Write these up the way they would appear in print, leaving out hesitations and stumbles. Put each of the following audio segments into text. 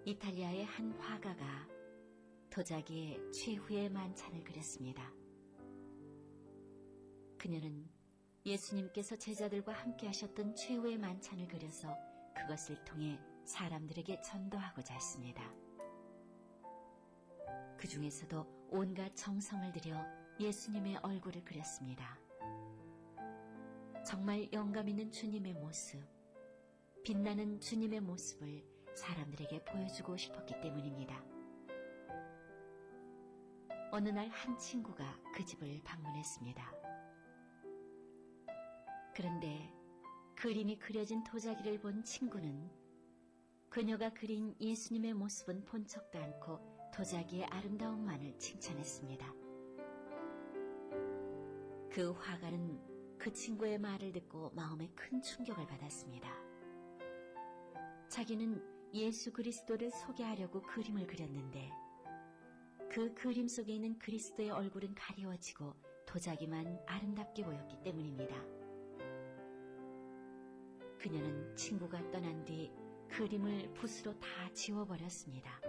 이탈리아의 한 화가가 도자기에 최후의 만찬을 그렸습니다. 그녀는 예수님께서 제자들과 함께 하셨던 최후의 만찬을 그려서 그것을 통해 사람들에게 전도하고자 했습니다. 그 중에서도 온갖 정성을 들여 예수님의 얼굴을 그렸습니다. 정말 영감 있는 주님의 모습, 빛나는 주님의 모습을 사람들에게 보여주고 싶었기 때문입니다. 어느 날 한 친구가 그 집을 방문했습니다. 그런데 그림이 그려진 도자기를 본 친구는 그녀가 그린 예수님의 모습은 본 척도 않고 도자기의 아름다움만을 칭찬했습니다. 그 화가는 그 친구의 말을 듣고 마음에 큰 충격을 받았습니다. 자기는 예수 그리스도를 소개하려고 그림을 그렸는데 그 그림 속에 있는 그리스도의 얼굴은 가려워지고 도자기만 아름답게 보였기 때문입니다. 그녀는 친구가 떠난 뒤 그림을 붓으로 다 지워버렸습니다.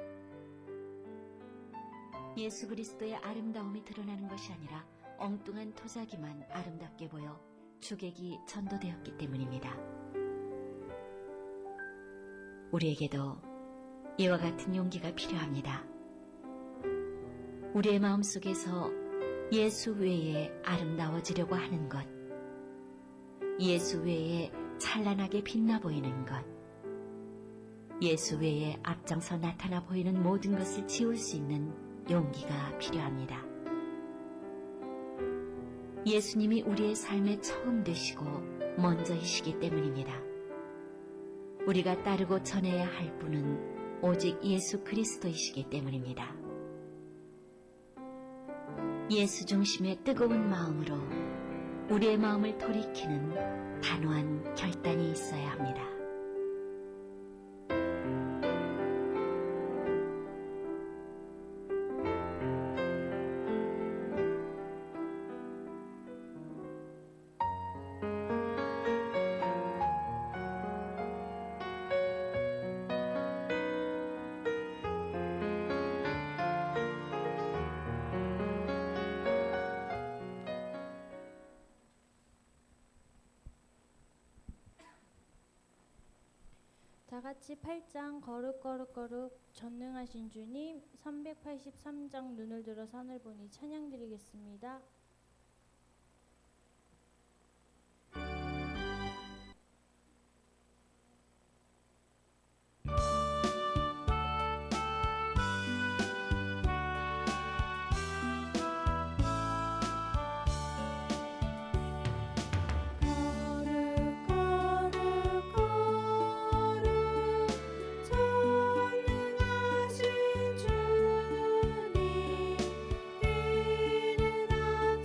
예수 그리스도의 아름다움이 드러나는 것이 아니라 엉뚱한 도자기만 아름답게 보여 주객이 전도되었기 때문입니다. 우리에게도 이와 같은 용기가 필요합니다. 우리의 마음속에서 예수 외에 아름다워지려고 하는 것, 예수 외에 찬란하게 빛나 보이는 것, 예수 외에 앞장서 나타나 보이는 모든 것을 지울 수 있는 용기가 필요합니다. 예수님이 우리의 삶의 처음 되시고 먼저이시기 때문입니다. 우리가 따르고 전해야 할 분은 오직 예수 그리스도이시기 때문입니다. 예수 중심의 뜨거운 마음으로 우리의 마음을 돌이키는 단호한 결단이 있어야 합니다. 다 같이 8장 거룩 전능하신 주님, 383장 눈을 들어 산을 보니 찬양 드리겠습니다. 전능하신 주님, 이른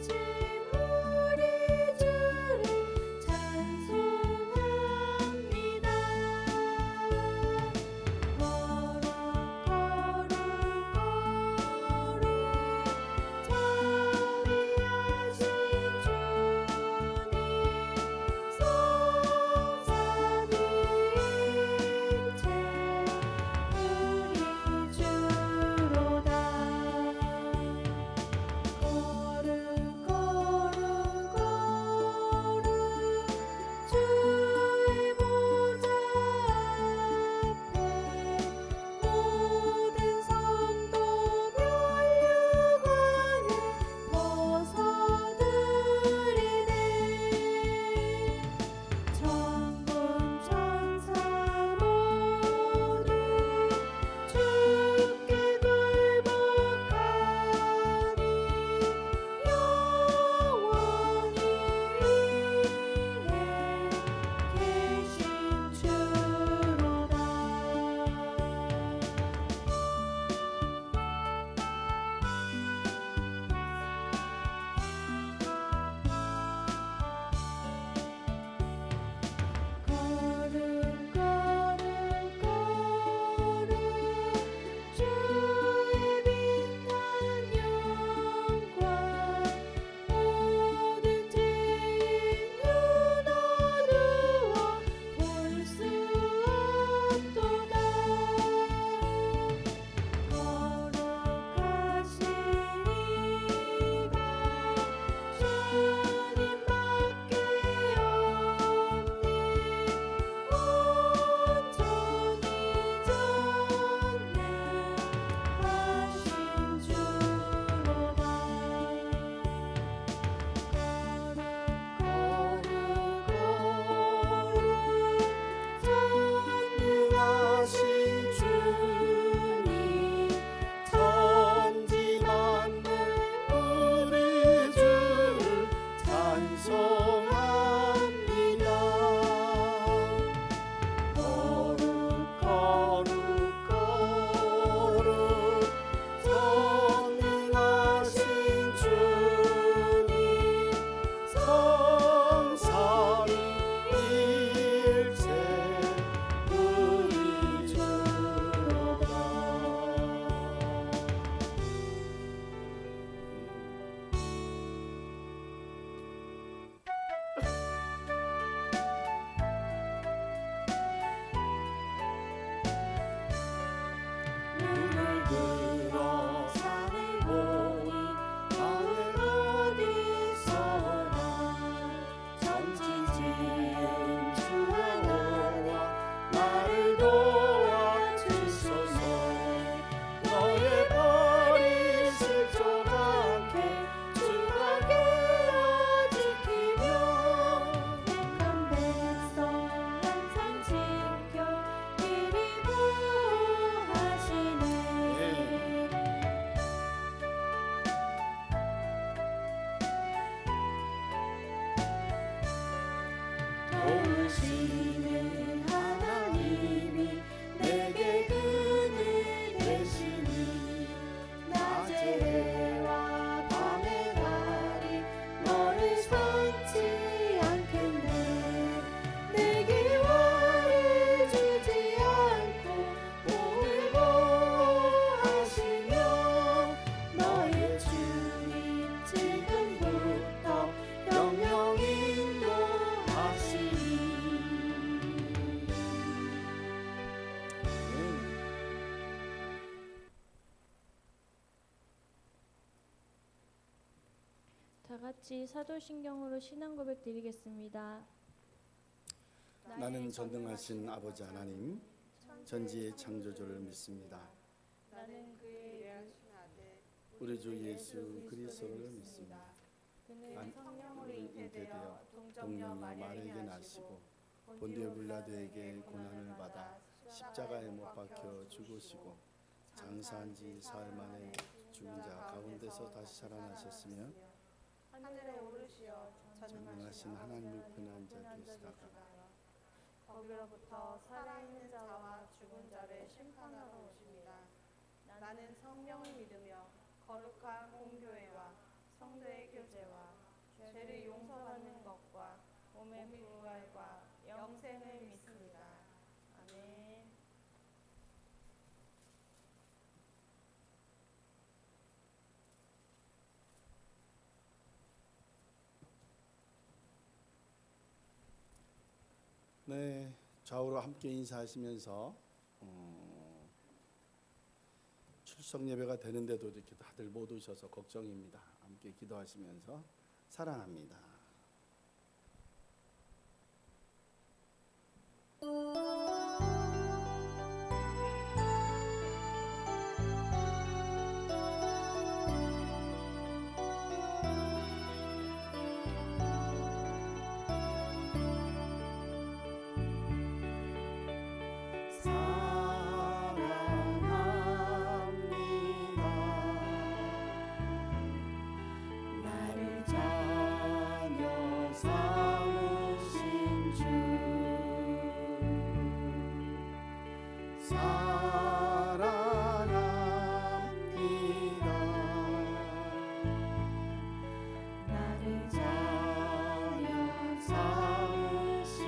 같이 사도신경으로 신앙 고백 드리겠습니다. 나는 전능하신 아버지 하나님, 전지의 창조주를 믿습니다. 나는 그의 유일하신 아들 우리 주 예수 그리스도를 믿습니다. 그는 성령으로 잉태되어 동정녀 마리아에게 나시고 본디오 빌라도에게 고난을 받아 십자가에 못 박혀 죽으시고 장사한 지 사흘 만에 죽은 자 가운데서 다시 살아나셨으며 하늘에 오르시어 전능하신 하나님의 편한 자 계시다가 거기로부터 살아있는 자와 죽은 자를 심판하러 오십니다. 나는 성령을 믿으며 거룩한 공교회와 성도의 교제와 죄를 용서받는 것과 몸의 부활과 영생을 믿습니다. 아멘. 네, 좌우로 함께 인사하시면서 출석 예배가 되는데도 이렇게 다들 못 오셔서 걱정입니다. 함께 기도하시면서 사랑합니다. 나를 자녀 삼으신 주 사랑합니다. 나를 자녀 삼으신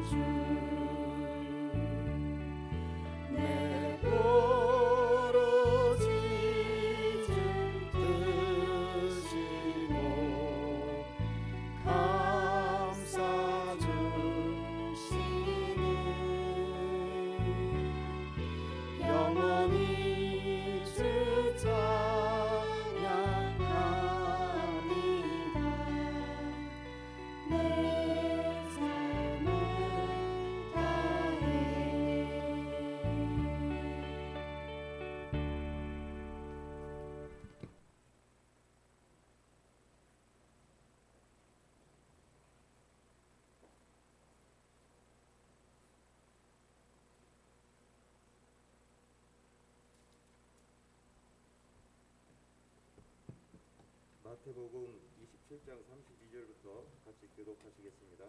주 내 부르짖음 드시고 감사 주시는 영원히 주 찬양합니다. 내 삶을 다해 마태복음 27장 32절부터 같이 교독하시겠습니다.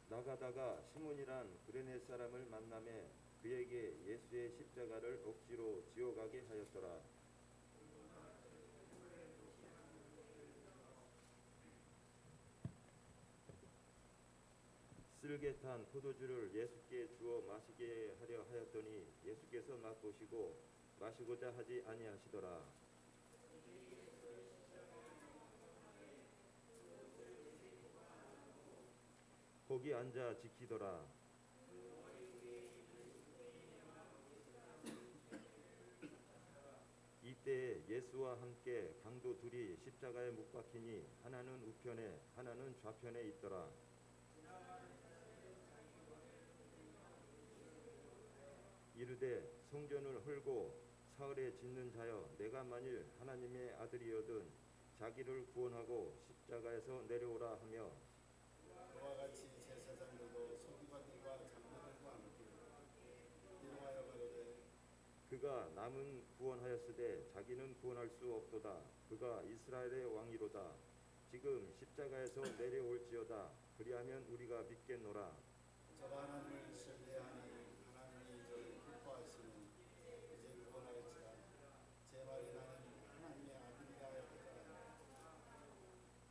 나가다가 시몬이란 구레네 사람을 만나매 그에게 예수의 십자가를 억지로 지어가게 하였더라. 쓸개 탄 포도주를 예수께 주어 마시게 하려 하였더니 예수께서 맛보시고 마시고자 하지 아니하시더라. 거기 앉아 지키더라. 이때 예수와 함께 강도 둘이 십자가에 못 박히니 하나는 우편에 하나는 좌편에 있더라. 이르되 성전을 헐고 사흘에 짓는 자여 내가 만일 하나님의 아들이거든 자기를 구원하고 십자가에서 내려오라 하며 그와 같이 제사장들도 서기관들과 장로들과 함께 이름하여 가로되 그가 남은 구원하였으되 자기는 구원할 수 없도다. 그가 이스라엘의 왕이로다. 지금 십자가에서 내려올지어다. 그리하면 우리가 믿겠노라. 저가 하나님을 신뢰하니 하나님이 저를 기뻐하시는 이제 구원할지라. 제 말이 나는 하나님의 아들이라 하였더라.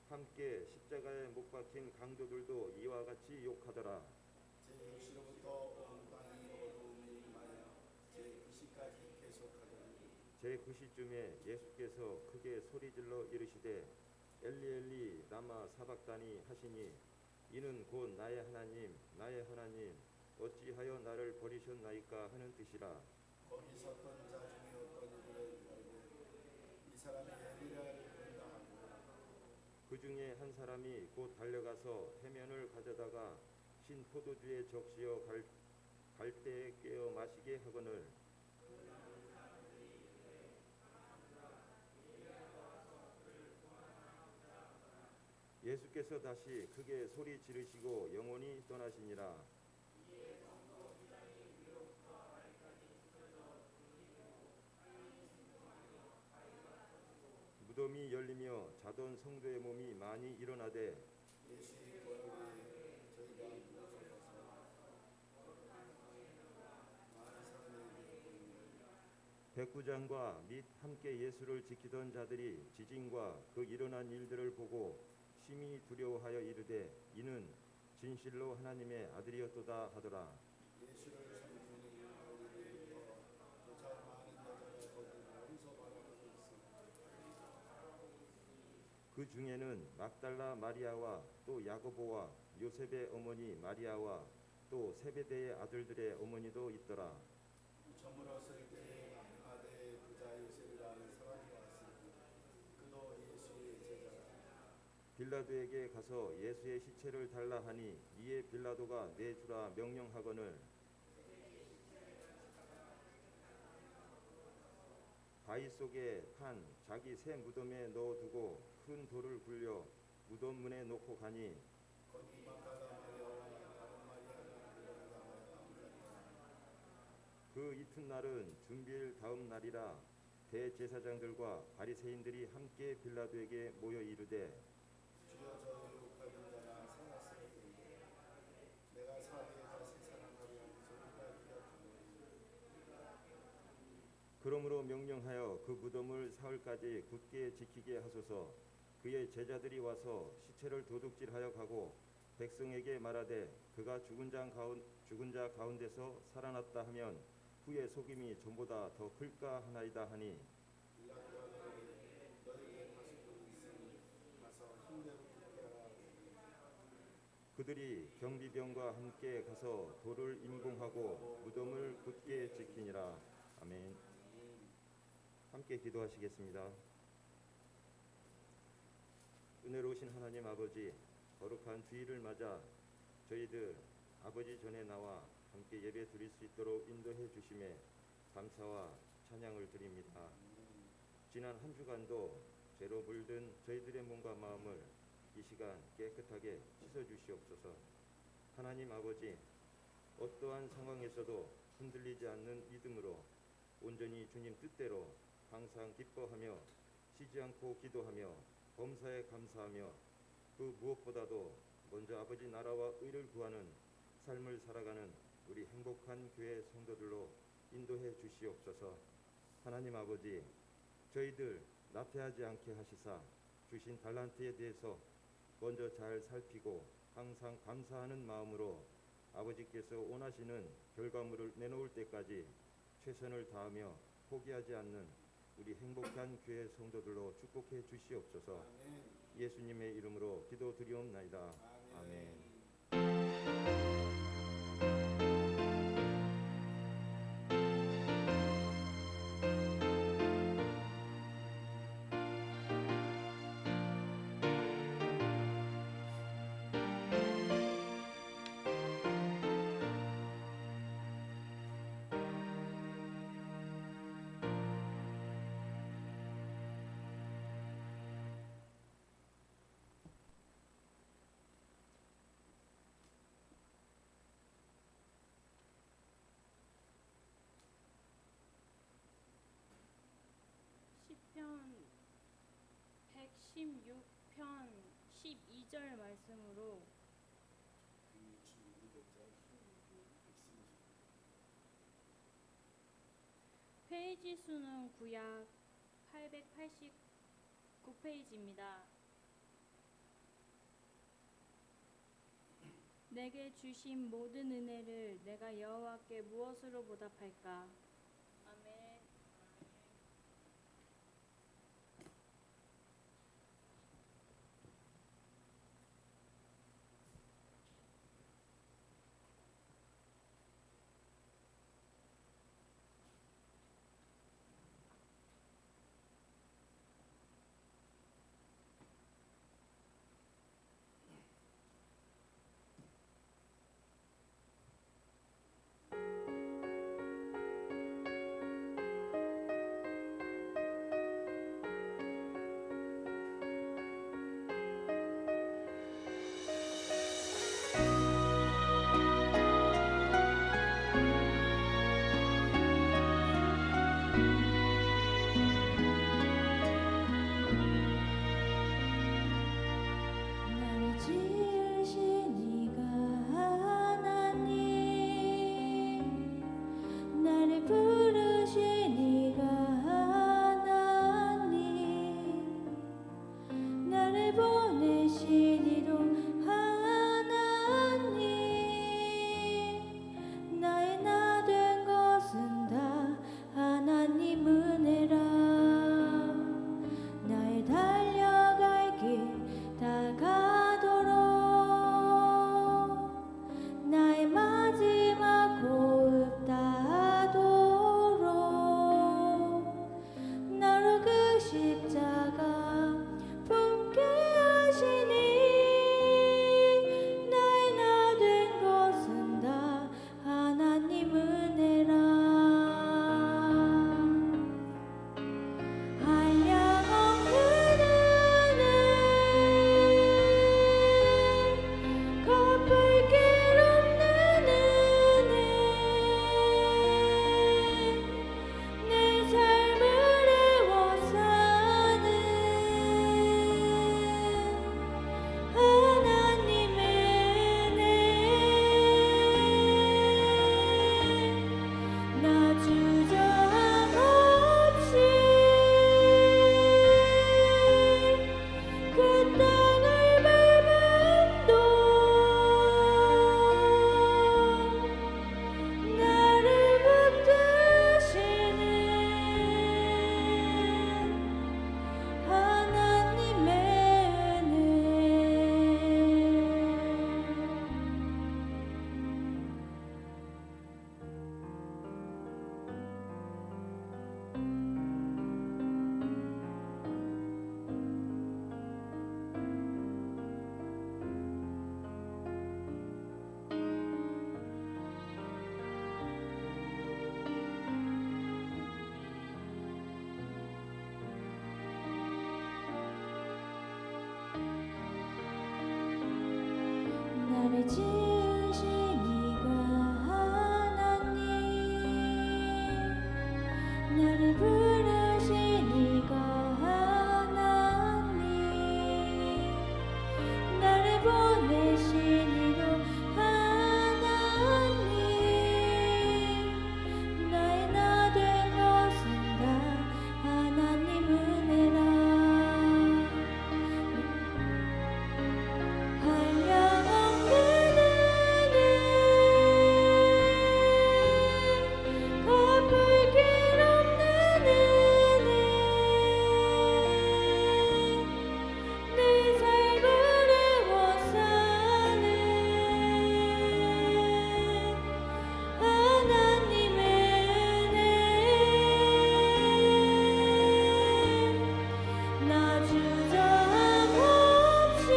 함께 십자가에 못 박힌 강도들도 이와 같이 욕하더라. 제 6시로부터 온 땅이 어두움이 임하여 제 9시까지 계속하더니 제 9시쯤에 예수께서 크게 소리질러 이르시되 엘리 엘리 라마 사박다니 하시니 이는 곧 나의 하나님 어찌하여 나를 버리셨나이까 하는 뜻이라. 거기 섰던 자 중에 그 중에 한 사람이 곧 달려가서 해면을 가져다가 신 포도주에 적시어 갈 때에 꿰어 마시게 하거늘 예수께서 다시 크게 소리 지르시고 영원히 떠나시니라. 무덤이 열리며 자던 성도의 몸이 많이 일어나되 예수의 부활 후에 저희가 무엇을 많은 사람에게 보이니 백부장과 및 함께 예수를 지키던 자들이 지진과 그 일어난 일들을 보고 심히 두려워하여 이르되 이는 진실로 하나님의 아들이었도다 하더라. 예수를 섬기는 우리들부터 조차 많은 여자가 거기 모여서 바라보고 있습니다. 그 중에는 막달라 마리아와 또 야고보와 요셉의 어머니 마리아와 또 세베대의 아들들의 어머니도 있더라. 저물었을 때에 아리마대 부자 요셉이라는 사람이 왔으니 그도 예수의 제자라. 빌라도에게 가서 예수의 시체를 달라 하니 이에 빌라도가 내주라 명령하거늘 바위 속에 판 자기 새 무덤에 넣어두고 큰 돌을 굴려 무덤 문에 놓고 가니 거기 막달라 마리아와 다른 마리아가 들어가다가 앉았더라. 그 이튿날은 준비일 다음 날이라 대제사장들과 바리새인들이 함께 빌라도에게 모여 이르되 주여 저희 욕하는 자가 살았으니 내가 사대에 다시 살아나리하니 저희가 기억하노니 그러므로 명령하여 그 무덤을 사흘까지 굳게 지키게 하소서. 그의 제자들이 와서 시체를 도둑질하여 가고 백성에게 말하되 그가 죽은 자 가운데서 살아났다 하면 후에 속임이 전보다 더 클까 하나이다 하니 빌라도가 너희에게 가시고 있으니 가서 힘대로 죽게 하라 하더니 그들이 경비병과 함께 가서 돌을 임공하고 무덤을 굳게 지키니라. 아멘. 함께 기도하시겠습니다. 은혜로우신 하나님 아버지, 거룩한 주일을 맞아 저희들 아버지 전에 나와 함께 예배 드릴 수 있도록 인도해 주심에 감사와 찬양을 드립니다. 지난 한 주간도 죄로 물든 저희들의 몸과 마음을 이 시간 깨끗하게 씻어 주시옵소서. 하나님 아버지, 어떠한 상황에서도 흔들리지 않는 믿음으로 온전히 주님 뜻대로 항상 기뻐하며 쉬지 않고 기도하며 범사에 감사하며 그 무엇보다도 먼저 아버지 나라와 의를 구하는 삶을 살아가는 우리 행복한 교회 성도들로 인도해 주시옵소서. 하나님 아버지, 저희들 나태하지 않게 하시사 주신 달란트에 대해서 먼저 잘 살피고 항상 감사하는 마음으로 아버지께서 원하시는 결과물을 내놓을 때까지 최선을 다하며 포기하지 않는 우리 행복한 교회 성도들로 축복해 주시옵소서. 아멘. 예수님의 이름으로 기도드리옵나이다. 아멘. 아멘. 시편 116편 12절 말씀으로 페이지 수는 구약 889페이지입니다. 내게 주신 모든 은혜를 내가 여호와께 무엇으로 보답할까? 아멘. 지으신 이가 하나님, 나를 부르신 이가 하나님, 나를 보내신 이도 하나님, 나의 나 된 것은 다 하나님 은혜라. 한량없는 은혜, 갚을 길 없는 은혜, 내 삶을 애워싸는 하나님의 은혜, 나 주저함 없이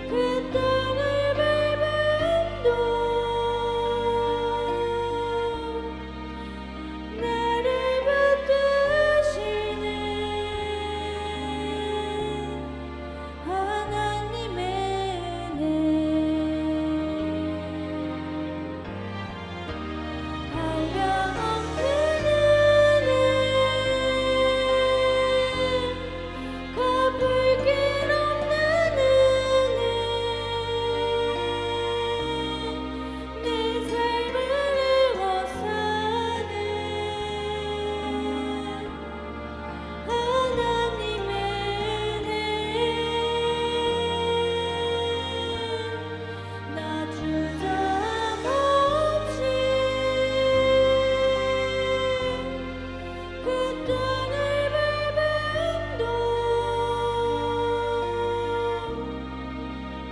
그 땅을 밟음도 나를 붙드시는 하나님의 은혜, 한량없는 은혜, 갚을 길 없는 은혜, 내 삶을 애워싸는 하나님의 은혜, 나 주저함 없이 그 땅을 밟음도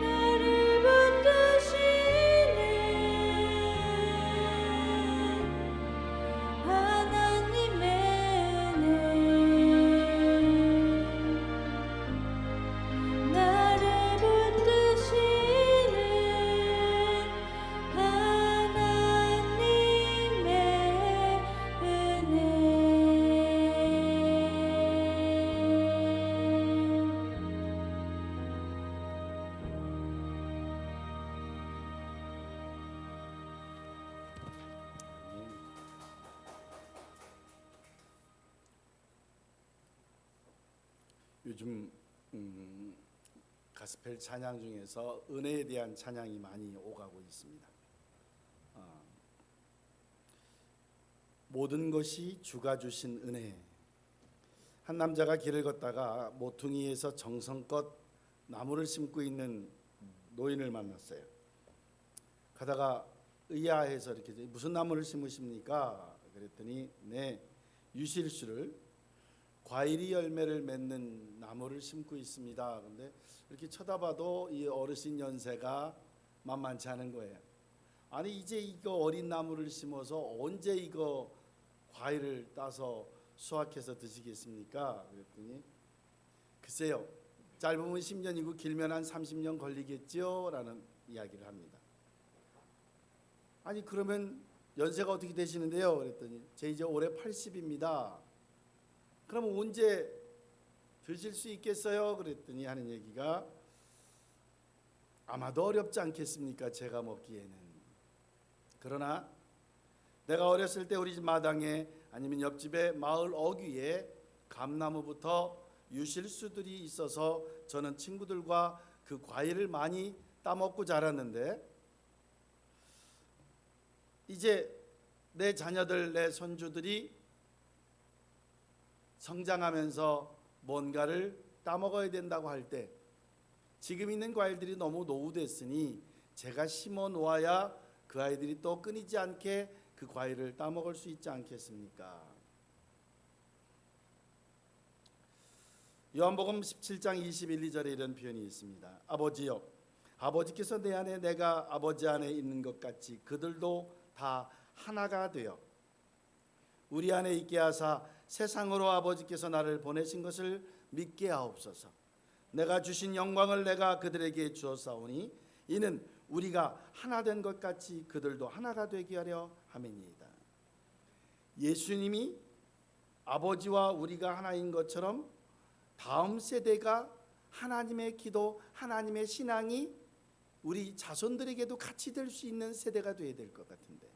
나를 붙드시는 하나님의 은혜, 나를 붙드시는 요즘 가스펠 찬양 중에서 은혜에 대한 찬양이 많이 오가고 있습니다. 모든 것이 주가 주신 은혜. 한 남자가 길을 걷다가 모퉁이에서 정성껏 나무를 심고 있는 노인을 만났어요. 가다가 의아해서 이렇게 무슨 나무를 심으십니까? 그랬더니 네, 유실수를 과일이 열매를 맺는 나무를 심고 있습니다. 그런데 이렇게 쳐다봐도 이 어르신 연세가 만만치 않은 거예요. 아니 이제 이거 어린 나무를 심어서 언제 이거 과일을 따서 수확해서 드시겠습니까? 그랬더니 글쎄요, 짧으면 10년이고 길면 한 30년 걸리겠죠? 라는 이야기를 합니다. 아니 그러면 연세가 어떻게 되시는데요? 그랬더니 제 이제 올해 80입니다. 그럼 언제 드실 수 있겠어요? 그랬더니 하는 얘기가 아마도 어렵지 않겠습니까? 제가 먹기에는. 그러나 내가 어렸을 때 우리 집 마당에 아니면 옆집에 마을 어귀에 감나무부터 유실수들이 있어서 저는 친구들과 그 과일을 많이 따먹고 자랐는데 이제 내 자녀들, 내 손주들이 성장하면서 뭔가를 따먹어야 된다고 할 때 지금 있는 과일들이 너무 노후됐으니 제가 심어 놓아야 그 아이들이 또 끊이지 않게 그 과일을 따먹을 수 있지 않겠습니까? 요한복음 17장 21, 2절에 이런 표현이 있습니다. 아버지여, 아버지께서 내 안에 내가 아버지 안에 있는 것 같이 그들도 다 하나가 되어 우리 안에 있게 하사 세상으로 아버지께서 나를 보내신 것을 믿게 하옵소서. 내가 주신 영광을 내가 그들에게 주었사오니 이는 우리가 하나 된 것 같이 그들도 하나가 되게 하려 함이니이다. 예수님이 아버지와 우리가 하나인 것처럼 다음 세대가 하나님의 기도, 하나님의 신앙이 우리 자손들에게도 같이 될 수 있는 세대가 되어야 될 것 같은데,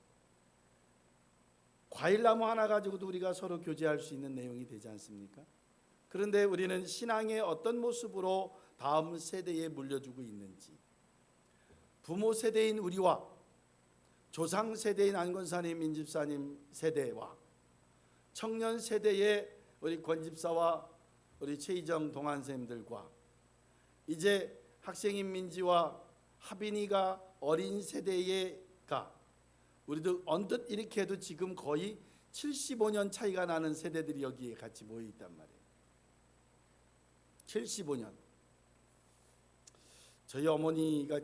과일나무 하나 가지고도 우리가 서로 교제할 수 있는 내용이 되지 않습니까? 그런데 우리는 신앙의 어떤 모습으로 다음 세대에 물려주고 있는지, 부모 세대인 우리와 조상 세대인 안권사님, 민집사님 세대와 청년 세대의 우리 권집사와 우리 최희정 동안쌤들과 이제 학생인 민지와 하빈이가 어린 세대에가, 우리도 언뜻 이렇게 해도 지금 거의 75년 차이가 나는 세대들이 여기에 같이 모여 있단 말이에요. 75년. 저희 어머니가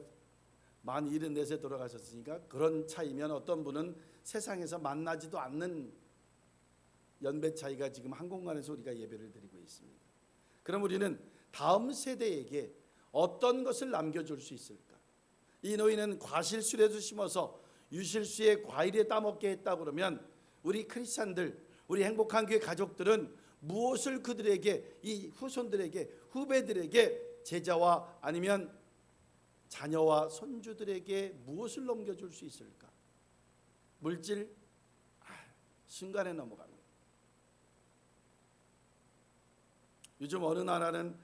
만 74세 돌아가셨으니까 그런 차이면 어떤 분은 세상에서 만나지도 않는 연배 차이가 지금 한 공간에서 우리가 예배를 드리고 있습니다. 그럼 우리는 다음 세대에게 어떤 것을 남겨줄 수 있을까? 이 노인은 과실수레도 심어서 유실수에 과일에 따먹게 했다 그러면 우리 크리스찬들, 우리 행복한 교회 가족들은 무엇을 그들에게, 이 후손들에게, 후배들에게, 제자와 아니면 자녀와 손주들에게 무엇을 넘겨줄 수 있을까? 물질? 순간에 넘어갑니다. 요즘 어느 나라는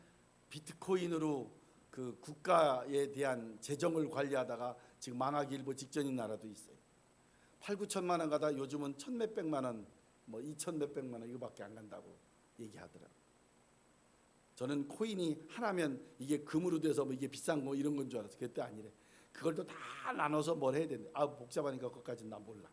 비트코인으로 그 국가에 대한 재정을 관리하다가 지금 망하기 일보 직전인 나라도 있어요. 8, 9천만 원 가다 요즘은 천 몇백만 원, 뭐 2천 몇백만 원 이거밖에 안 간다고 얘기하더라고요. 저는 코인이 하나면 이게 금으로 돼서 뭐 이게 비싼 거 이런 건 줄 알았어요. 그때 아니래. 그걸 또 다 나눠서 뭘 해야 되는데, 복잡하니까 그것까지는 난 몰라.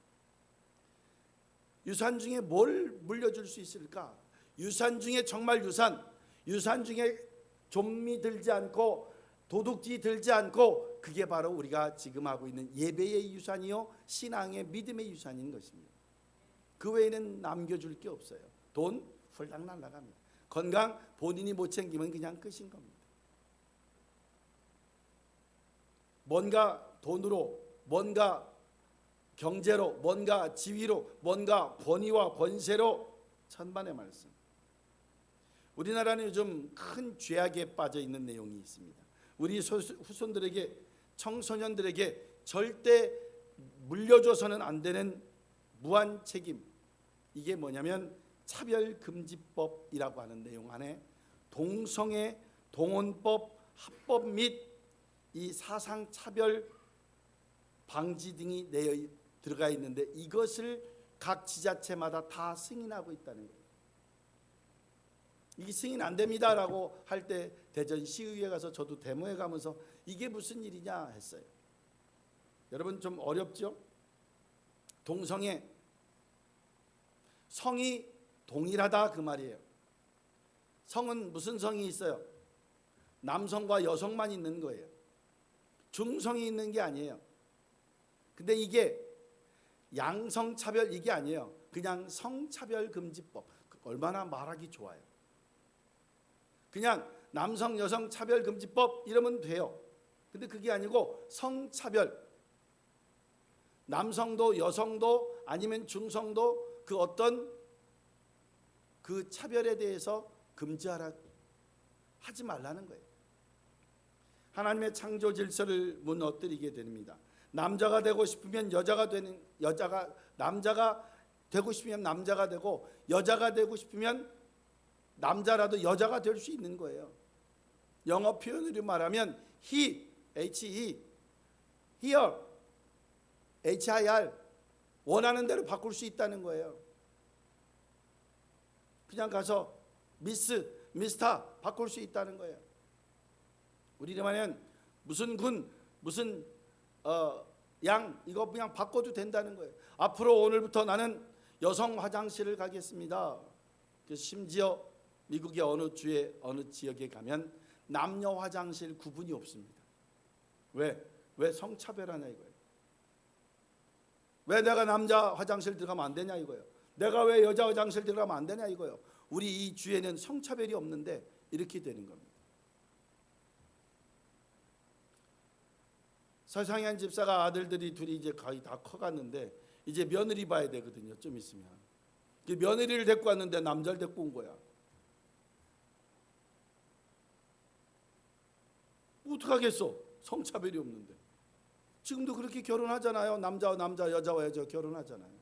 유산 중에 뭘 물려줄 수 있을까? 유산 중에 정말 유산 중에 좀미 들지 않고 도둑질 들지 않고, 그게 바로 우리가 지금 하고 있는 예배의 유산이요, 신앙의 믿음의 유산인 것입니다. 그 외에는 남겨줄 게 없어요. 돈 훌랑 날아갑니다. 건강 본인이 못 챙기면 그냥 끝인 겁니다. 뭔가 돈으로, 뭔가 경제로, 뭔가 지위로, 뭔가 권위와 권세로, 천만의 말씀. 우리나라는 요즘 큰 죄악에 빠져 있는 내용이 있습니다. 우리 후손들에게, 청소년들에게 절대 물려줘서는 안 되는 무한 책임. 이게 뭐냐면 차별금지법이라고 하는 내용 안에 동성애, 동혼법, 합법 및 이 사상차별 방지 등이 들어가 있는데, 이것을 각 지자체마다 다 승인하고 있다는 거예요. 이 승인 안 됩니다라고 할 때 대전시의회 가서 저도 데모에 가면서 이게 무슨 일이냐 했어요. 여러분 좀 어렵죠? 동성애, 성이 동일하다 그 말이에요. 성은 무슨 성이 있어요? 남성과 여성만 있는 거예요. 중성이 있는 게 아니에요. 근데 이게 양성차별 이게 아니에요. 그냥 성차별금지법. 얼마나 말하기 좋아요. 그냥 남성 여성 차별금지법 이러면 돼요. 근데 그게 아니고 성차별, 남성도 여성도 아니면 중성도 그 어떤 그 차별에 대해서 금지하라, 하지 말라는 거예요. 하나님의 창조 질서를 무너뜨리게 됩니다. 남자가 되고 싶으면 남자가 되고 싶으면 남자가 되고, 여자가 되고 싶으면 남자라도 여자가 될 수 있는 거예요. 영어 표현으로 말하면 he, he, here, hir, 원하는 대로 바꿀 수 있다는 거예요. 그냥 가서 미스, 미스터 바꿀 수 있다는 거예요. 우리로 말하면 무슨 군, 무슨 양, 이거 그냥 바꿔도 된다는 거예요. 앞으로 오늘부터 나는 여성 화장실을 가겠습니다. 심지어 미국의 어느 주에 어느 지역에 가면 남녀 화장실 구분이 없습니다. 왜 성차별하냐 이거예요. 왜 내가 남자 화장실 들어가면 안 되냐 이거예요. 내가 왜 여자 화장실 들어가면 안 되냐 이거예요. 우리 이 주에는 성차별이 없는데 이렇게 되는 겁니다. 서상현 집사가 아들들이 둘이 이제 거의 다 커갔는데 이제 며느리 봐야 되거든요. 좀 있으면. 며느리를 데리고 왔는데 남자를 데리고 온 거야. 어떡하겠어? 성차별이 없는데. 지금도 그렇게 결혼하잖아요. 남자와 남자, 여자와 여자 결혼하잖아요.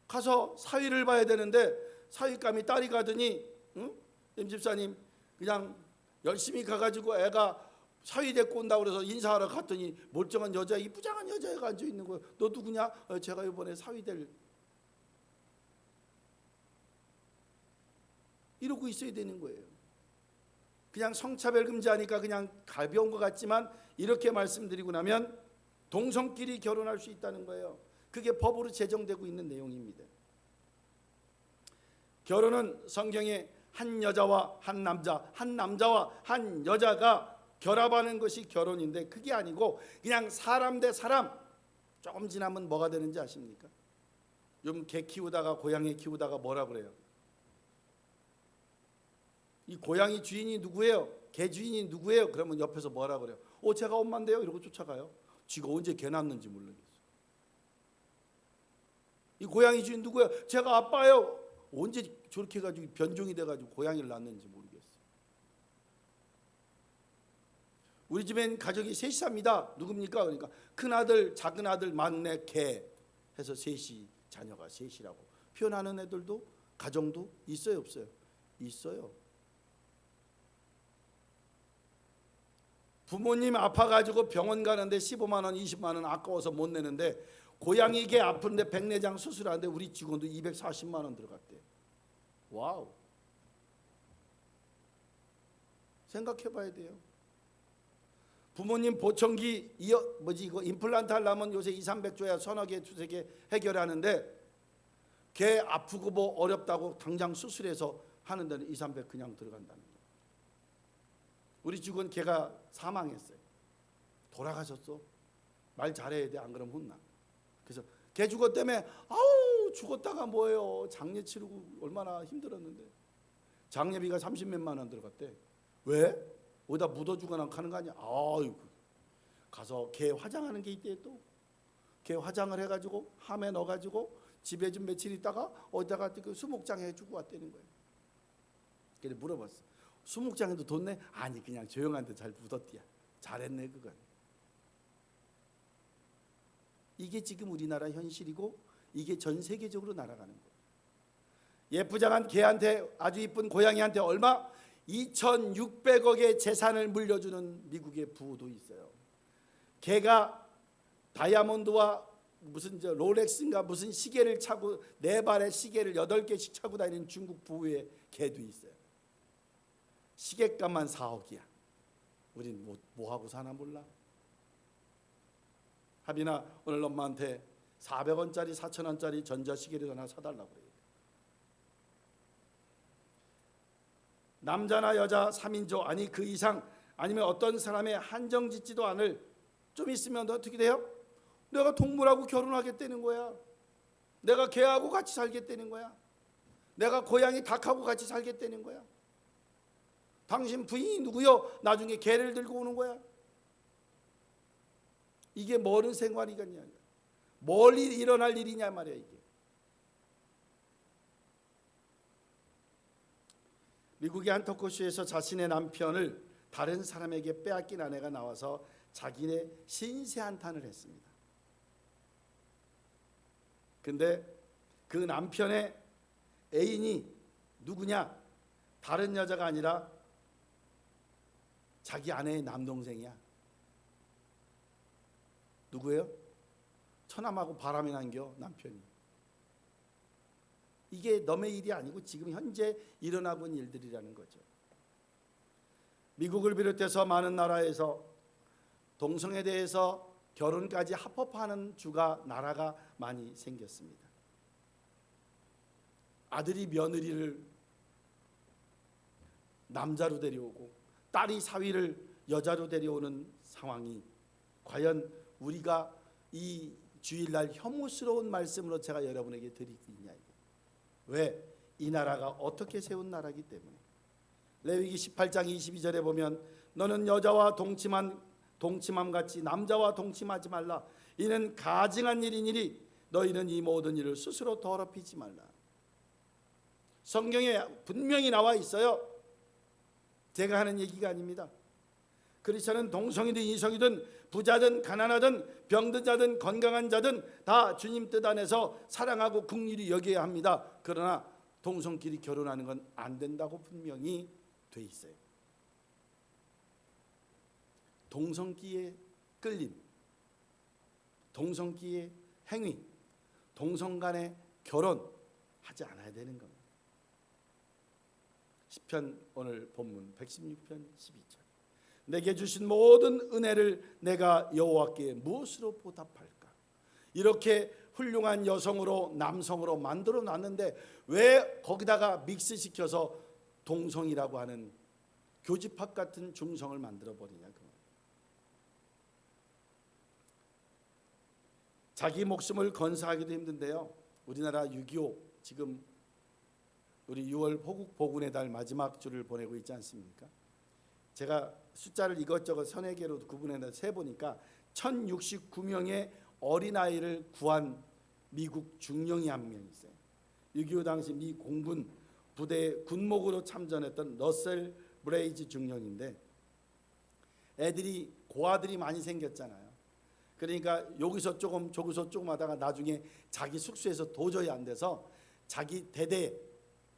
가서 사위를 봐야 되는데 사위감이 딸이 가더니 임 집사님 그냥 열심히 가가지고 애가 사위 데리고 온다고 그래서 인사하러 갔더니 멀쩡한 여자, 이쁘장한 여자애가 앉아있는 거예요. 너 누구냐? 제가 이번에 사위 될. 이러고 있어야 되는 거예요. 그냥 성차별 금지하니까 그냥 가벼운 것 같지만 이렇게 말씀드리고 나면 동성끼리 결혼할 수 있다는 거예요. 그게 법으로 제정되고 있는 내용입니다. 결혼은 성경에 한 여자와 한 남자, 한 남자와 한 여자가 결합하는 것이 결혼인데 그게 아니고 그냥 사람 대 사람. 조금 지나면 뭐가 되는지 아십니까? 요즘 개 키우다가 고양이 키우다가 뭐라 그래요? 이 고양이 주인이 누구예요? 개 주인이 누구예요? 그러면 옆에서 뭐라 그래요? 제가 엄마인데요? 이러고 쫓아가요. 쥐가 언제 개 낳았는지 모르겠어. 이 고양이 주인 누구예요? 제가 아빠예요. 언제 저렇게 해가지고 변종이 돼가지고 고양이를 낳았는지 모르겠어. 우리 집엔 가족이 셋이 삽니다. 누굽니까? 그러니까 큰아들, 작은아들, 막내, 개 해서 셋이, 자녀가 셋이라고 표현하는 애들도 가정도 있어요, 없어요? 있어요. 부모님 아파가지고 병원 가는데 15만 원, 20만 원 아까워서 못 내는데 고양이 개 아픈데 백내장 수술하는데 우리 직원도 240만 원 들어갔대. 와우. 생각해봐야 돼요. 부모님 보청기 이거 임플란트 하려면 요새 2, 300 줘야 서너 개, 두세 개 해결하는데 개 아프고 뭐 어렵다고 당장 수술해서 하는 데는 2, 300 그냥 들어간다는 거예요. 우리 직원 개가 사망했어요. 돌아가셨어. 말 잘해야 돼. 안 그러면 혼나. 그래서 개 죽었다며 아우 죽었다가 뭐예요. 장례 치르고 얼마나 힘들었는데 장례비가 30몇만 원 들어갔대. 왜? 어디다 묻어주거나 하는 거 아니야. 아이고 가서 개 화장하는 게 있대. 또 개 화장을 해가지고 함에 넣어가지고 집에 좀 며칠 있다가 어디다가 그 수목장 해주고 왔다는 거예요. 그래 물어봤어. 수목장에도 돈 내? 아니 그냥 조용한데 잘 묻었디야. 잘했네 그건. 이게 지금 우리나라 현실이고 이게 전 세계적으로 날아가는 거예요. 예쁘장한 개한테 아주 이쁜 고양이한테 얼마? 2,600억의 재산을 물려주는 미국의 부도 있어요. 개가 다이아몬드와 무슨 롤렉스인가 무슨 시계를 차고 네 발에 시계를 8개씩 차고 다니는 중국 부의 개도 있어요. 시계값만 4억이야. 우린 뭐 하고 사나 몰라. 하빈아 오늘 엄마한테 400원짜리 4,000원짜리 전자시계를 하나 사달라고 그래요. 남자나 여자 3인조 아니 그 이상 아니면 어떤 사람의 한정짓지도 않을 좀 있으면 어떻게 돼요? 내가 동물하고 결혼하겠다는 거야. 내가 개하고 같이 살겠다는 거야. 내가 고양이 닭하고 같이 살겠다는 거야. 당신 부인이 누구요? 나중에 개를 들고 오는 거야. 이게 뭐는 생활이겠냐. 멀리 일어날 일이냐 말이야 이게. 미국의 한 토크쇼에서 자신의 남편을 다른 사람에게 빼앗긴 아내가 나와서 자기네 신세 한탄을 했습니다. 근데 그 남편의 애인이 누구냐? 다른 여자가 아니라 자기 아내의 남동생이야. 누구예요? 처남하고 바람이 난겨 남편이. 이게 너의 일이 아니고 지금 현재 일어나고 있는 일들이라는 거죠. 미국을 비롯해서 많은 나라에서 동성에 대해서 결혼까지 합법화하는 주가 나라가 많이 생겼습니다. 아들이 며느리를 남자로 데려오고 딸이 사위를 여자로 데려오는 상황이 과연 우리가 이 주일날 혐오스러운 말씀으로 제가 여러분에게 드리겠냐. 왜? 이 나라가 어떻게 세운 나라이기 때문에. 레위기 18장 22절에 보면 너는 여자와 동침함같이 남자와 동침하지 말라. 이는 가증한 일이니리 너희는 이 모든 일을 스스로 더럽히지 말라. 성경에 분명히 나와 있어요. 제가 하는 얘기가 아닙니다. 크리스천은 동성이든 이성이든 부자든 가난하든 병든 자든 건강한 자든 다 주님 뜻 안에서 사랑하고 긍휼히 여겨야 합니다. 그러나 동성끼리 결혼하는 건 안 된다고 분명히 돼 있어요. 동성끼의 끌림, 동성끼의 행위, 동성 간의 결혼하지 않아야 되는 겁니다. 시편 오늘 본문 116편 12절. 내게 주신 모든 은혜를 내가 여호와께 무엇으로 보답할까? 이렇게 훌륭한 여성으로 남성으로 만들어 놨는데 왜 거기다가 믹스시켜서 동성이라고 하는 교집합 같은 중성을 만들어 버리냐 그 말이에요. 자기 목숨을 건사하기도 힘든데요. 우리나라 6.25 지금 우리 6월 호국 복운의 달 마지막 주를 보내고 있지 않습니까? 제가 숫자를 이것저것 서너 개로 구분해서 세보니까 1069명의 어린아이를 구한 미국 중령이 한 명 있어요. 6.25 당시 미 공군 부대 군목으로 참전했던 러셀 브레이즈 중령인데 애들이 고아들이 많이 생겼잖아요. 그러니까 여기서 조금 저기서 조금 하다가 나중에 자기 숙소에서 도저히 안 돼서 자기 대대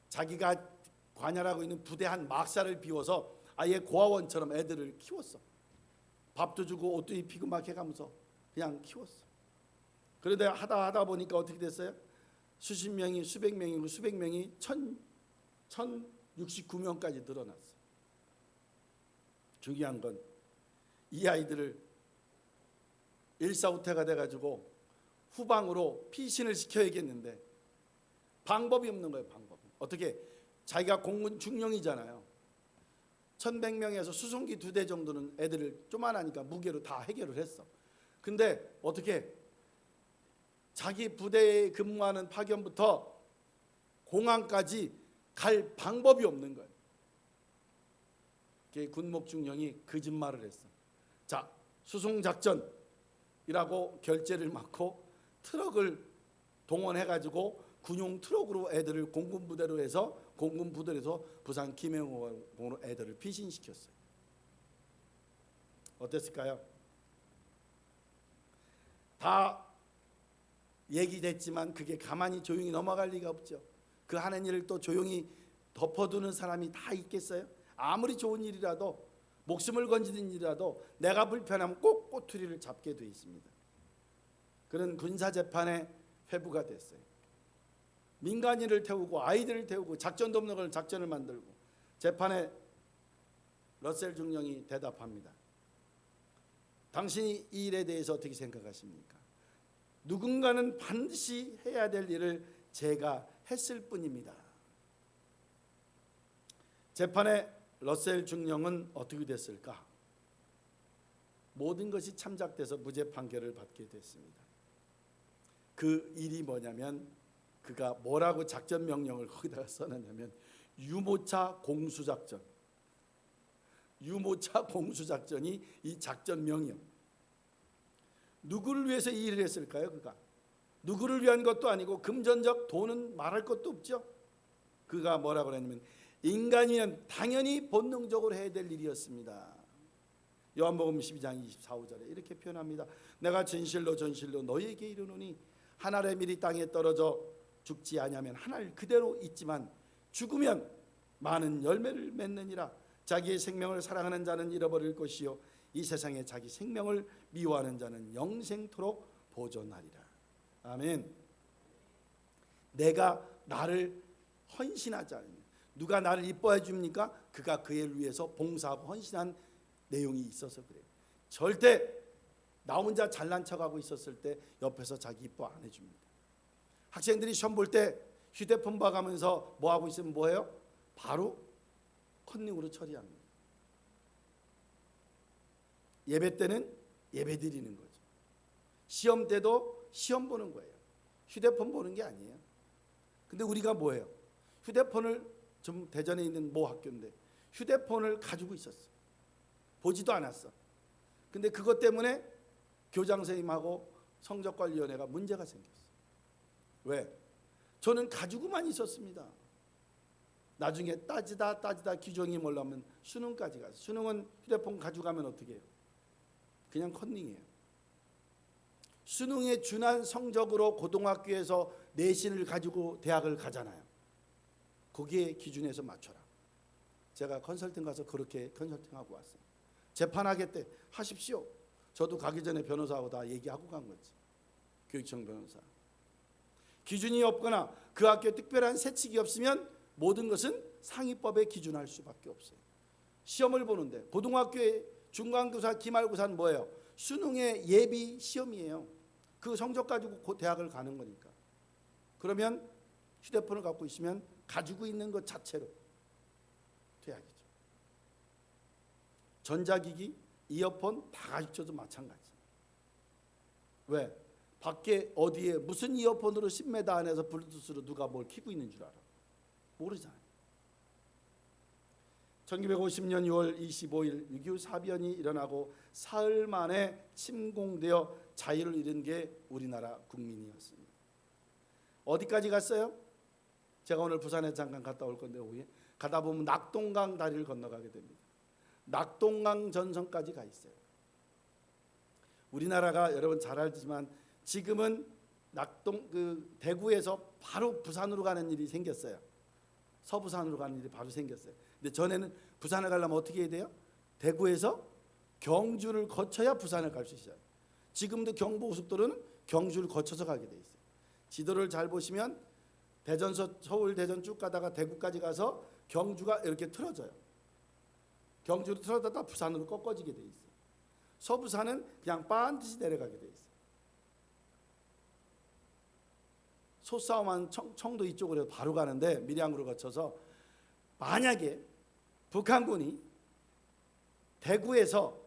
자기가 관할하고 있는 부대 한 막사를 비워서 아예 고아원처럼 애들을 키웠어. 밥도 주고 옷도 입히고 막 해가면서 그냥 키웠어. 그런데 하다 보니까 어떻게 됐어요? 수십 명이 수백 명이고 수백 명이 1069명까지 늘어났어. 중요한 건 이 아이들을 일사후퇴가 돼가지고 후방으로 피신을 시켜야겠는데 방법이 없는 거예요. 방법. 어떻게? 자기가 공군 중령이잖아요. 1100명에서 수송기 2대 정도는 애들을 쪼만하니까 무게로 다 해결을 했어. 근데 어떻게? 자기 부대에 근무하는 파견부터 공항까지 갈 방법이 없는 거예요. 군목 중령이 거짓말을 했어. 자, 수송작전이라고 결제를 맡고 트럭을 동원해가지고 군용 트럭으로 애들을 공군 부대로 해서 공군 부대에서 부산 김해공항으로 애들을 피신시켰어요. 어땠을까요? 다 얘기됐지만 그게 가만히 조용히 넘어갈 리가 없죠. 그 하는 일을 또 조용히 덮어두는 사람이 다 있겠어요? 아무리 좋은 일이라도 목숨을 건지는 일이라도 내가 불편하면 꼭 꼬투리를 잡게 돼 있습니다. 그런 군사재판에 회부가 됐어요. 민간인을 태우고 아이들을 태우고 작전도 없는 걸 작전을 만들고 재판에 러셀 중령이 대답합니다. 당신이 이 일에 대해서 어떻게 생각하십니까? 누군가는 반드시 해야 될 일을 제가 했을 뿐입니다. 재판에 러셀 중령은 어떻게 됐을까? 모든 것이 참작돼서 무죄 판결을 받게 됐습니다. 그 일이 뭐냐면 그가 뭐라고 작전 명령을 거기다가 써놨냐면 유모차 공수작전. 유모차 공수작전이 이 작전 명령. 누구를 위해서 이 일을 했을까요? 그가 누구를 위한 것도 아니고 금전적 돈은 말할 것도 없죠. 그가 뭐라고 그랬냐면 인간이면 당연히 본능적으로 해야 될 일이었습니다. 요한복음 12장 24절에 이렇게 표현합니다. 내가 진실로 너희에게 이르노니 한 알의 밀이 땅에 떨어져 죽지 아니하면 한 알 그대로 있지만 죽으면 많은 열매를 맺느니라. 자기의 생명을 사랑하는 자는 잃어버릴 것이요 이 세상에 자기 생명을 미워하는 자는 영생토록 보존하리라. 아멘. 내가 나를 헌신하지 않으면 누가 나를 이뻐해 줍니까? 그가 그 일을 위해서 봉사하고 헌신한 내용이 있어서 그래요. 절대 나 혼자 잘난 척하고 있었을 때 옆에서 자기 이뻐 안 해줍니다. 학생들이 시험 볼 때 휴대폰 봐가면서 뭐 하고 있으면 뭐해요? 바로 컨닝으로 처리합니다. 예배 때는 예배 드리는 거죠. 시험 때도 시험 보는 거예요. 휴대폰 보는 게 아니에요. 근데 우리가 뭐예요? 휴대폰을 좀 대전에 있는 모 학교인데 휴대폰을 가지고 있었어. 보지도 않았어. 근데 그것 때문에 교장 선생님하고 성적관리위원회가 문제가 생겼어. 왜? 저는 가지고만 있었습니다. 나중에 따지다 기종이 몰라면 수능까지 가서, 수능은 휴대폰 가져가면 어떻게 해요? 그냥 컨닝이에요. 수능에 준한 성적으로 고등학교에서 내신을 가지고 대학을 가잖아요. 거기에 기준에서 맞춰라. 제가 컨설팅 가서 그렇게 컨설팅하고 왔어요. 재판하겠대, 하십시오. 저도 가기 전에 변호사하고 다 얘기하고 간 거지. 교육청 변호사. 기준이 없거나 그 학교에 특별한 세칙이 없으면 모든 것은 상위법에 기준할 수밖에 없어요. 시험을 보는데 고등학교의 중간고사, 기말고사는 뭐예요? 수능의 예비 시험이에요. 그 성적 가지고 대학을 가는 거니까. 그러면 휴대폰을 갖고 있으면 가지고 있는 것 자체로 퇴학이죠. 전자기기, 이어폰 다 가르쳐도 마찬가지. 왜? 밖에 어디에 무슨 이어폰으로 10m 안에서 블루투스로 누가 뭘 켜고 있는 줄 알아? 모르잖아요. 1950년 6월 25일 6.25 사변이 일어나고 사흘 만에 침공되어 자유를 잃은 게 우리나라 국민이었습니다. 어디까지 갔어요? 제가 오늘 부산에 잠깐 갔다 올 건데 오후에 가다 보면 낙동강 다리를 건너가게 됩니다. 낙동강 전선까지 가 있어요. 우리나라가 여러분 잘 알지만 지금은 대구에서 바로 부산으로 가는 일이 생겼어요. 서부산으로 가는 일이 바로 생겼어요. 근데 전에는 부산을 가려면 어떻게 해야 돼요? 대구에서 경주를 거쳐야 부산을 갈 수 있어요. 지금도 경부고속도로는 경주를 거쳐서 가게 돼 있어요. 지도를 잘 보시면 서울 대전 쭉 가다가 대구까지 가서 경주가 이렇게 틀어져요. 경주로 틀어졌다 부산으로 꺾어지게 돼 있어요. 서부산은 그냥 반드시 내려가게 돼 있어요. 소싸움한 청도 이쪽으로 바로 가는데 밀양으로 거쳐서 만약에 북한군이 대구에서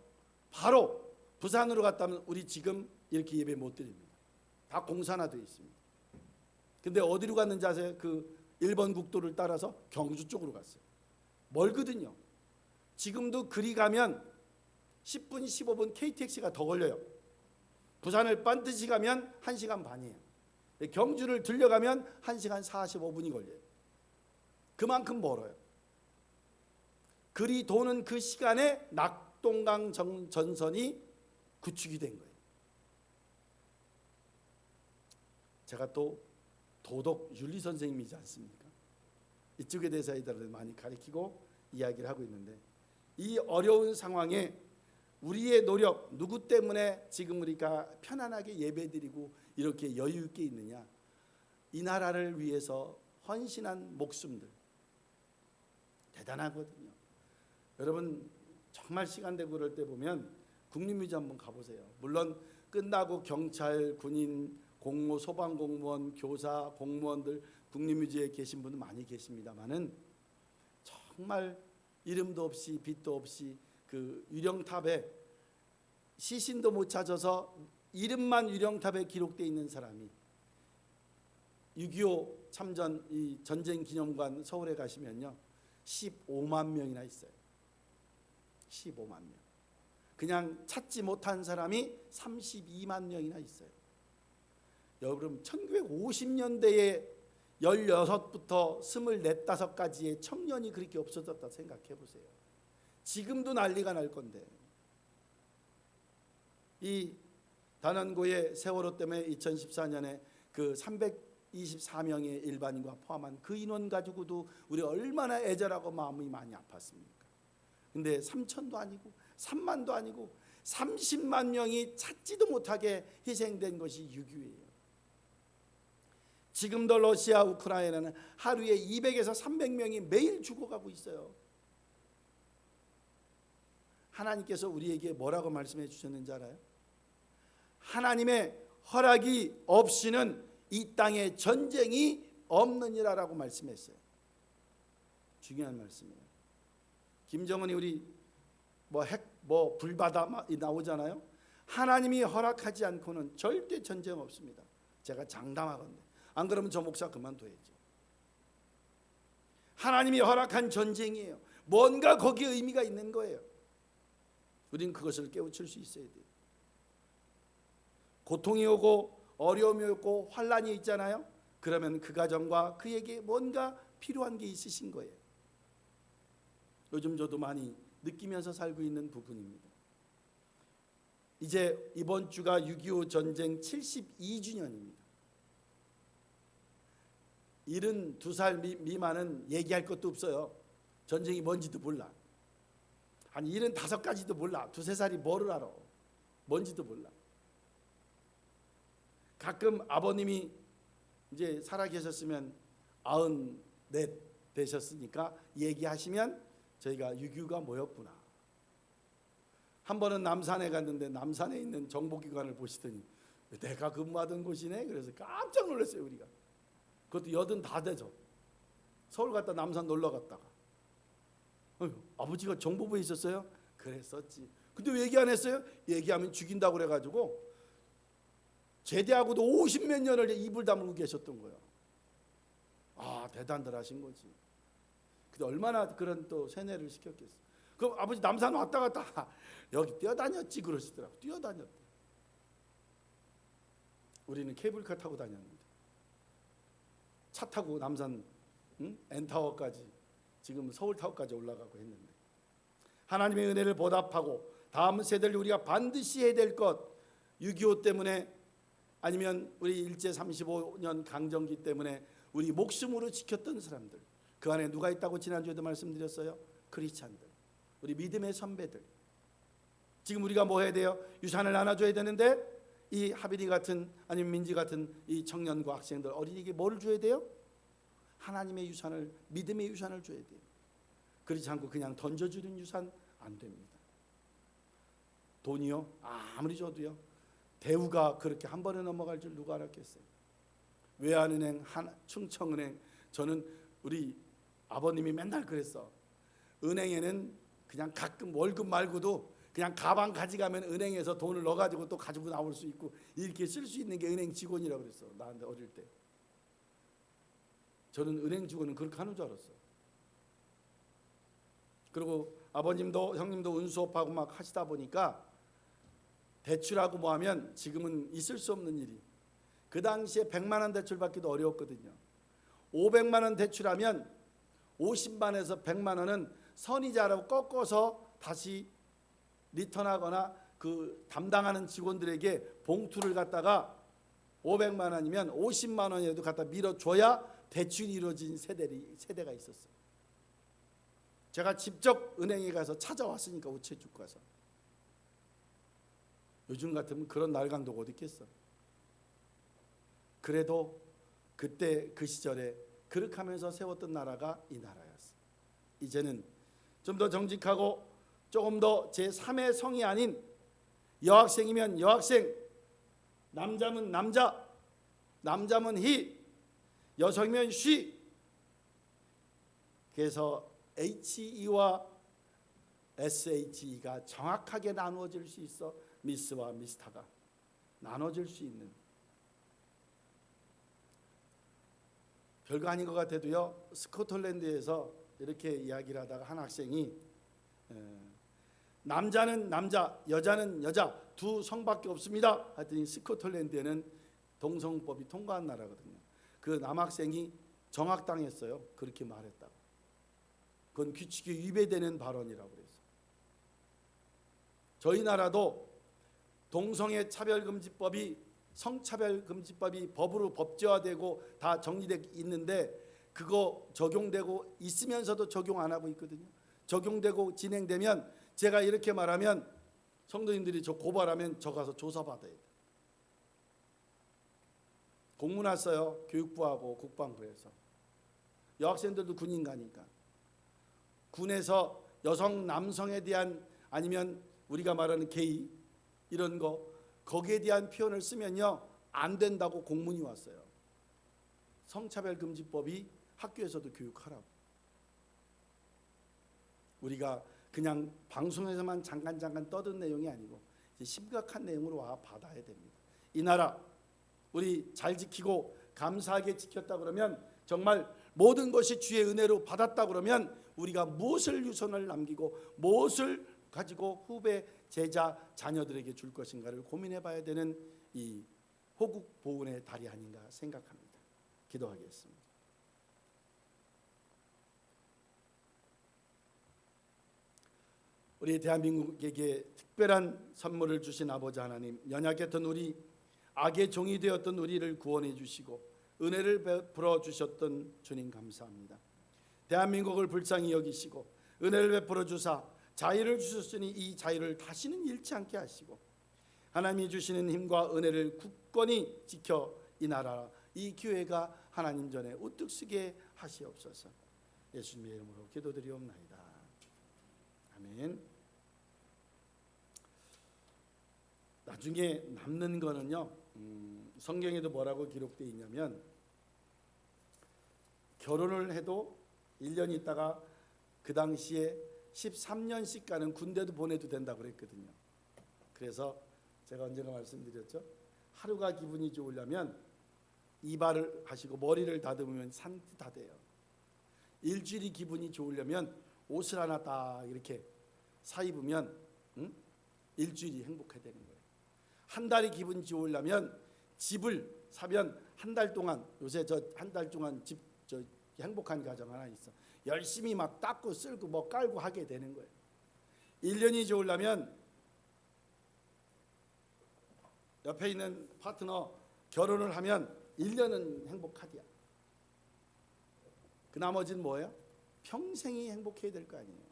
바로 부산으로 갔다면 우리 지금 이렇게 예배 못 드립니다. 다 공산화되어 있습니다. 근데 어디로 갔는지 아세요? 그 1번 국도를 따라서 경주 쪽으로 갔어요. 멀거든요. 지금도 그리 가면 10분, 15분 KTX가 더 걸려요. 부산을 반드시 가면 1시간 반이에요. 경주를 들려가면 1시간 45분이 걸려요. 그만큼 멀어요. 그리 도는 그 시간에 낙동강 전선이 구축이 된 거예요. 제가 또 도덕 윤리 선생님이지 않습니까? 이쪽에 대해서 아이들을 많이 가르치고 이야기를 하고 있는데 이 어려운 상황에 우리의 노력, 누구 때문에 지금 우리가 편안하게 예배드리고 이렇게 여유 있게 있느냐? 이 나라를 위해서 헌신한 목숨들 대단하거든요. 여러분 정말 시간 되고 그럴 때 보면 국립묘지 한번 가보세요. 물론 끝나고 경찰, 군인, 공무, 소방공무원, 교사, 공무원들 국립묘지에 계신 분들 많이 계십니다만은 정말 이름도 없이 빛도 없이 그 유령탑에 시신도 못 찾아서 이름만 유령탑에 기록되어 있는 사람이 6.25 참전 이 전쟁 기념관 서울에 가시면요 15만 명이나 있어요. 15만 명. 그냥 찾지 못한 사람이 32만 명이나 있어요. 여러분 1950년대에 16부터 24, 5까지의 청년이 그렇게 없어졌다 생각해 보세요. 지금도 난리가 날 건데 이 단원고의 세월호 때문에 2014년에 그 324명의 일반인과 포함한 그 인원 가지고도 우리 얼마나 애절하고 마음이 많이 아팠습니까? 근데 3천도 아니고 3만도 아니고 30만 명이 찾지도 못하게 희생된 것이 6.25예요. 지금도 러시아, 우크라이나는 하루에 200에서 300명이 매일 죽어가고 있어요. 하나님께서 우리에게 뭐라고 말씀해 주셨는지 알아요? 하나님의 허락이 없이는 이 땅에 전쟁이 없느니라라고 말씀했어요. 중요한 말씀이에요. 김정은이 우리 불바다 나오잖아요. 하나님이 허락하지 않고는 절대 전쟁 없습니다. 제가 장담하건대. 안 그러면 저 목사 그만둬야죠. 하나님이 허락한 전쟁이에요. 뭔가 거기에 의미가 있는 거예요. 우리는 그것을 깨우칠 수 있어야 돼요. 고통이 오고 어려움이 오고 환난이 있잖아요. 그러면 그 가정과 그에게 뭔가 필요한 게 있으신 거예요. 요즘 저도 많이 느끼면서 살고 있는 부분입니다. 이제 이번 주가 6.25 전쟁 72주년입니다. 72살 미만은 얘기할 것도 없어요. 전쟁이 뭔지도 몰라. 한 75까지도 몰라. 2-3살이 뭐를 알아. 뭔지도 몰라. 가끔 아버님이 이제 살아계셨으면 94 되셨으니까 얘기하시면 저희가 6.25가 뭐였구나. 한 번은 남산에 갔는데 남산에 있는 정보기관을 보시더니 내가 근무하던 곳이네. 그래서 깜짝 놀랐어요. 우리가. 그것도 80 다 되죠. 서울 갔다 남산 놀러 갔다가 아버지가 정보부에 있었어요? 그랬었지. 근데 왜 얘기 안 했어요? 얘기하면 죽인다고 그래가지고 제대하고도 50몇 년을 입을 다물고 계셨던 거예요. 아, 대단들 하신 거지. 근데 얼마나 그런 또 세뇌를 시켰겠어. 그럼 아버지 남산 왔다 갔다 여기 뛰어다녔지 그러시더라고. 뛰어다녔대. 우리는 케이블카 타고 다녔는데 차 타고 남산 N타워까지 지금 서울타워까지 올라가고 했는데 하나님의 은혜를 보답하고 다음 세대를 우리가 반드시 해야 될 것 6.25 때문에 아니면 우리 일제 35년 강점기 때문에 우리 목숨으로 지켰던 사람들 그 안에 누가 있다고 지난주에도 말씀드렸어요. 크리스찬들 우리 믿음의 선배들 지금 우리가 뭐 해야 돼요? 유산을 나눠줘야 되는데 이 하비리 같은 아니면 민지 같은 이 청년과 학생들 어린이에게 뭐를 줘야 돼요? 하나님의 유산을 믿음의 유산을 줘야 돼요. 그렇지 않고 그냥 던져주는 유산 안 됩니다. 돈이요? 아무리 줘도요. 대우가 그렇게 한 번에 넘어갈 줄 누가 알았겠어요. 외환은행, 충청은행 저는 우리 아버님이 맨날 그랬어. 은행에는 그냥 가끔 월급 말고도 그냥 가방 가져가면 은행에서 돈을 넣어가지고 또 가지고 나올 수 있고 이렇게 쓸 수 있는 게 은행 직원이라고 그랬어. 나한테 어릴 때. 저는 은행 직원은 그렇게 하는 줄 알았어요. 그리고 아버님도 형님도 운수업하고 막 하시다 보니까 대출하고 뭐 하면 지금은 있을 수 없는 일이 그 당시에 100만 원 대출 받기도 어려웠거든요. 500만 원 대출하면 50만에서 100만 원은 선이자라고 꺾어서 다시 리턴하거나 그 담당하는 직원들에게 봉투를 갖다가 500만 원이면 50만 원이라도 갖다 밀어줘야 대출이 이루어진 세대가 있었어요. 제가 직접 은행에 가서 찾아왔으니까 우체국 가서. 요즘 같으면 그런 날강도가 어디 있겠어. 그래도 그때 그 시절에 그렇게 하면서 세웠던 나라가 이 나라였어요. 이제는 좀 더 정직하고 조금 더 제3의 성이 아닌 여학생이면 여학생, 남자면 남자, 남자면 he, 여성이면 she. 그래서 HE와 SHE가 정확하게 나누어질 수 있어. 미스와 미스터가 나눠질 수 있는 별거 아닌 것 같아도요. 스코틀랜드에서 이렇게 이야기를 하다가 한 학생이 남자는 남자, 여자는 여자 두 성밖에 없습니다. 하더니 스코틀랜드에는 동성법이 통과한 나라거든요. 그 남학생이 정학당했어요. 그렇게 말했다고. 그건 규칙에 위배되는 발언이라고 그랬어요. 저희 나라도 동성애 차별금지법이 성차별금지법이 법으로 법제화되고 다 정리되어 있는데 그거 적용되고 있으면서도 적용 안 하고 있거든요. 적용되고 진행되면 제가 이렇게 말하면 성도님들이 저 고발하면 저 가서 조사받아야 돼요. 공문 왔어요. 교육부하고 국방부에서. 여학생들도 군인 가니까. 군에서 여성 남성에 대한 아니면 우리가 말하는 게이 이런 거 거기에 대한 표현을 쓰면요 안 된다고 공문이 왔어요. 성차별금지법이 학교에서도 교육하라고. 우리가 그냥 방송에서만 잠깐 떠든 내용이 아니고 이제 심각한 내용으로 와 받아야 됩니다. 이 나라 우리 잘 지키고 감사하게 지켰다 그러면 정말 모든 것이 주의 은혜로 받았다 그러면 우리가 무엇을 유선을 남기고 무엇을 가지고 후배 제자 자녀들에게 줄 것인가를 고민해 봐야 되는 이 호국 보훈의 달이 아닌가 생각합니다. 기도하겠습니다. 우리 대한민국에게 특별한 선물을 주신 아버지 하나님, 연약했던 우리, 악의 종이 되었던 우리를 구원해 주시고 은혜를 베풀어 주셨던 주님 감사합니다. 대한민국을 불쌍히 여기시고 은혜를 베풀어 주사 자유를 주셨으니 이 자유를 다시는 잃지 않게 하시고 하나님이 주시는 힘과 은혜를 굳건히 지켜 이 나라, 이 교회가 하나님 전에 우뚝 서게 하시옵소서. 예수님의 이름으로 기도드리옵나이다. 아멘. 나중에 남는 거는요, 성경에도 뭐라고 기록되어 있냐면 결혼을 해도 1년 있다가 그 당시에 13년씩 가는 군대도 보내도 된다고 그랬거든요. 그래서 제가 언젠가 말씀드렸죠. 하루가 기분이 좋으려면 이발을 하시고 머리를 다듬으면 산뜻하대요. 일주일이 기분이 좋으려면 옷을 하나 딱 이렇게 사 입으면 일주일이 행복해야 되는 거예요. 한 달이 기분이 좋으려면 집을 사면 한 달 동안, 요새 저 한 달 동안 집 저 행복한 가정 하나 있어. 열심히 막 닦고 쓸고 뭐 깔고 하게 되는 거예요. 1년이 좋으려면 옆에 있는 파트너 결혼을 하면 1년은 행복하디야. 그 나머지는 뭐예요? 평생이 행복해야 될 거 아니에요.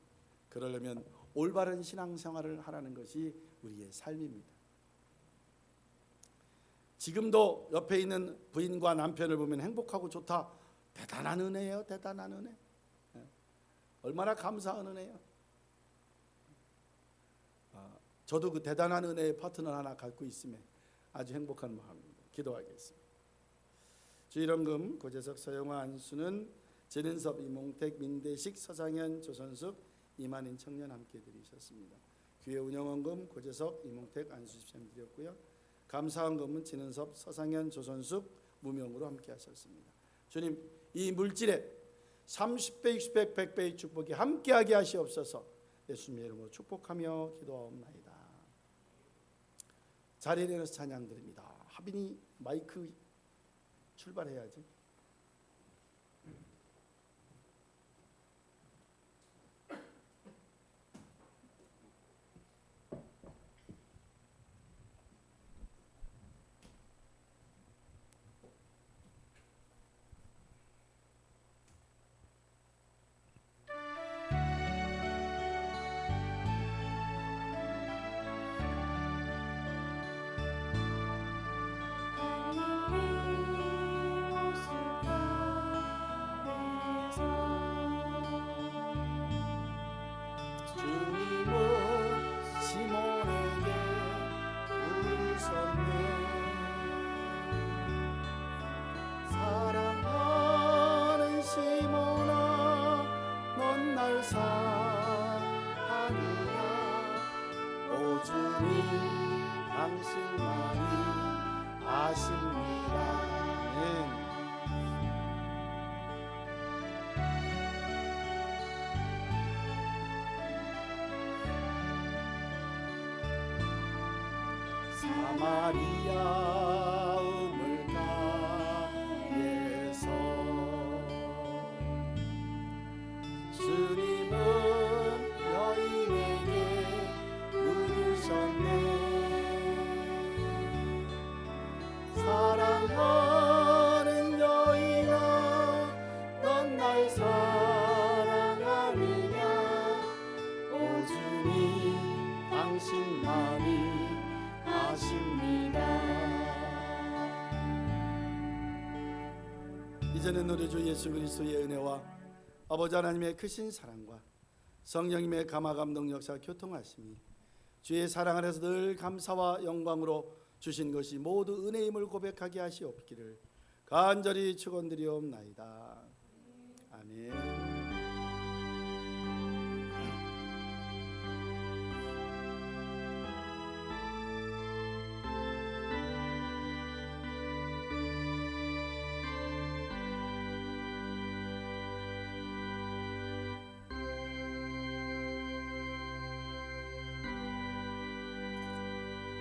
그러려면 올바른 신앙생활을 하라는 것이 우리의 삶입니다. 지금도 옆에 있는 부인과 남편을 보면 행복하고 좋다. 대단한 은혜예요. 대단한 은혜. 얼마나 감사한 은혜예요. 저도 그 대단한 은혜의 파트너 하나 갖고 있음에 아주 행복한 마음입니다. 기도하겠습니다. 주일원금 고재석 서영화 안수는 전은섭 이몽택 민대식 서상현 조선숙 이만인 청년 함께 드리셨습니다. 교회 운영원금 고재석 이몽택 안수 집사님 드렸고요. 감사원금은 진은섭 서상현 조선숙 무명으로 함께 하셨습니다. 주님, 이 물질에 30배 60배 100배의 축복이 함께하게 하시옵소서. 예수님의 이름으로 축복하며 기도하옵나이다. 자리에 내려서 찬양 드립니다. 하빈이 마이크 출발해야지. 당신만이 아십니다. 사마리아 우물가에서 주님은 여인에게 물으셨네. 사랑하는 여인아, 넌 날 사랑하느냐? 오 주님, 당신만이 아십니다. 이제는 우리 주 예수 그리스도의 은혜와 아버지 하나님의 크신 사랑과 성령님의 감화감동 역사 교통하심이 주의 사랑 안에서 늘 감사와 영광으로 주신 것이 모두 은혜임을 고백하게 하시옵기를 간절히 축원드리옵나이다. 아멘.